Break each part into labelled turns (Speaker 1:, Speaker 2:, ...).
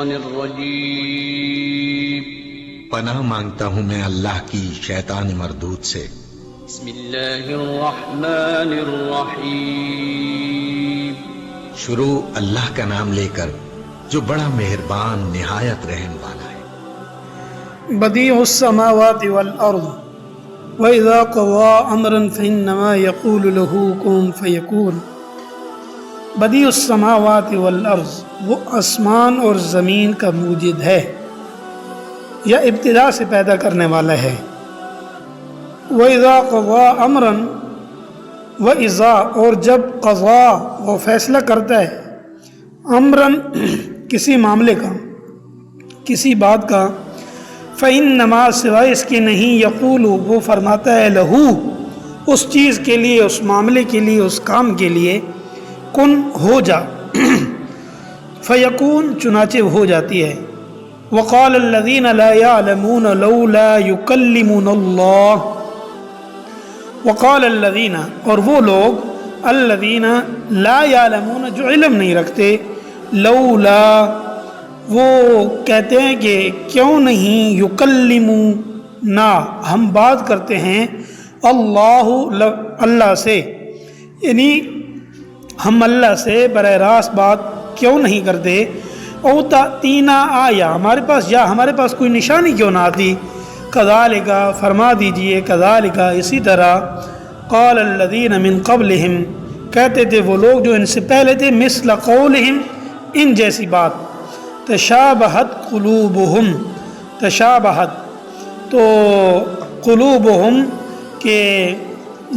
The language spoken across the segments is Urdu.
Speaker 1: الشيطان الرجيم
Speaker 2: پناہ مانگتا ہوں میں اللہ کی شیطان مردود سے۔
Speaker 1: بسم الله الرحمن الرحيم
Speaker 2: شروع اللہ کا نام لے کر جو بڑا مہربان نہایت رحم والا ہے۔
Speaker 3: بدیع السماوات والارض وَإِذَا قَضَىٰ أَمْرًا فَإِنَّمَا يَقُولُ لَهُ كُن فَيَكُونُ۔ بدیع السماوات والارض، وہ آسمان اور زمین کا موجد ہے یا ابتدا سے پیدا کرنے والا ہے۔ وَإِذَا قَضَىٰ أَمْرًا، وَإِذَا اور جب قضا وہ فیصلہ کرتا ہے، امراً کسی معاملے کا، کسی بات کا، فَإِنَّمَا سوائے اس کے نہیں، یقول وہ فرماتا ہے، لہو اس چیز کے لیے، اس معاملے کے لیے، اس کام کے لیے، کن ہو جا، فیکون چنانچہ ہو جاتی ہے۔ وقال الذین لا یعلمون لولا یکلمون اللہ، وقال الذین اور وہ لوگ، الذین لا یعلمون جو علم نہیں رکھتے، لولا وہ کہتے ہیں کہ کیوں نہیں، یکلمونا ہم بات کرتے ہیں، اللہ سے، یعنی ہم اللہ سے براہ راست بات کیوں نہیں کرتے، او تأتینا آیا ہمارے پاس، یا ہمارے پاس کوئی نشانی کیوں نہ آتی، کذالک فرما دیجئے، کذالک اسی طرح، قال الذین من قبلہم کہتے تھے وہ لوگ جو ان سے پہلے تھے، مثل قولہم ان جیسی بات، تشابہت قلوبہم، تشابہت تو قلوبہم کے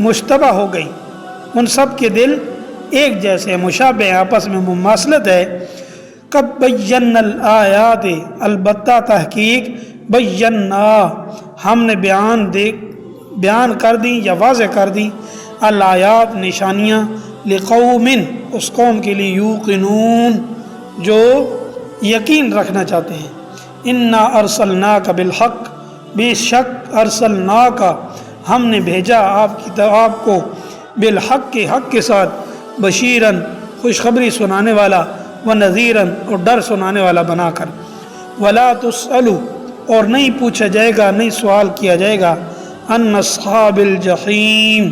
Speaker 3: مشتبہ ہو گئی، ان سب کے دل ایک جیسے، مشابہ آپس میں مماثلت ہے۔ کب بینا الآیات، البتہ تحقیق، بینا ہم نے بیان کر دی یا واضح کر دی، الآیات نشانیاں، لقوم اس قوم کے لیے، یوقنون جو یقین رکھنا چاہتے ہیں۔ انا ارسلناک بالحق، بے شک ارسلناک ہم نے بھیجا آپ کو، بالحق کے حق کے ساتھ، بشیراً خوشخبری سنانے والا، ونذیراً اور ڈر سنانے والا بنا کر، ولا تسألو اور نہیں پوچھا جائے گا، نہیں سوال کیا جائے گا، عن اصحاب الجحیم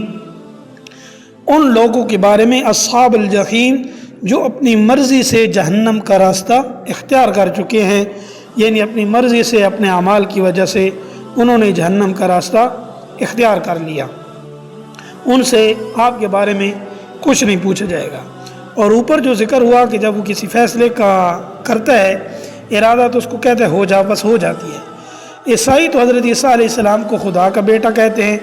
Speaker 3: ان لوگوں کے بارے میں، اصحاب الجحیم جو اپنی مرضی سے جہنم کا راستہ اختیار کر چکے ہیں، یعنی اپنی مرضی سے، اپنے اعمال کی وجہ سے انہوں نے جہنم کا راستہ اختیار کر لیا، ان سے آپ کے بارے میں کچھ نہیں پوچھا جائے گا۔ اور اوپر جو ذکر ہوا کہ جب وہ کسی فیصلے کا کرتا ہے ارادہ تو اس کو کہتے ہیں ہو جا، بس ہو جاتی ہے۔ عیسائی تو حضرت عیسیٰ علیہ السلام کو خدا کا بیٹا کہتے ہیں،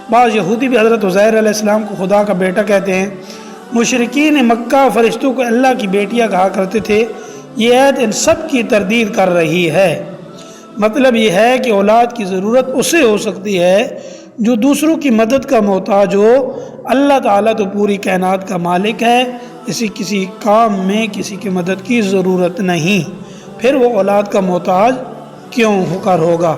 Speaker 3: بعض یہودی بھی حضرت عزیر علیہ السلام کو خدا کا بیٹا کہتے ہیں، مشرکین مکہ فرشتوں کو اللہ کی بیٹیاں کہا کرتے تھے۔ یہ آیت ان سب کی تردید کر رہی ہے۔ مطلب یہ ہے کہ اولاد کی ضرورت اسے ہو سکتی ہے جو دوسروں کی مدد کا محتاج ہو، اللہ تعالیٰ تو پوری کائنات کا مالک ہے، کسی کام میں کسی کی مدد کی ضرورت نہیں، پھر وہ اولاد کا محتاج کیوں ہو کر ہوگا۔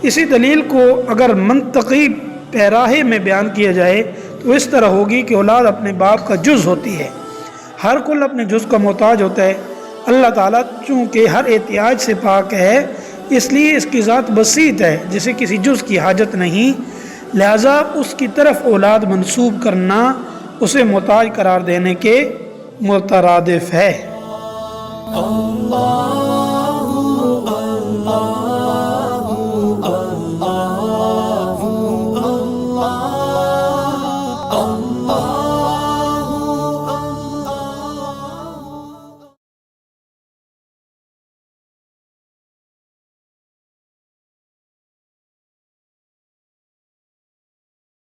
Speaker 3: اسی دلیل کو اگر منطقی پیراہے میں بیان کیا جائے تو اس طرح ہوگی کہ اولاد اپنے باپ کا جز ہوتی ہے، ہر کل اپنے جز کا محتاج ہوتا ہے۔ اللہ تعالیٰ چونکہ ہر احتیاج سے پاک ہے، اس لیے اس کی ذات بسیط ہے جسے کسی جز کی حاجت نہیں، لہذا اس کی طرف اولاد منسوب کرنا اسے محتاج قرار دینے کے مترادف ہے۔
Speaker 4: اللہ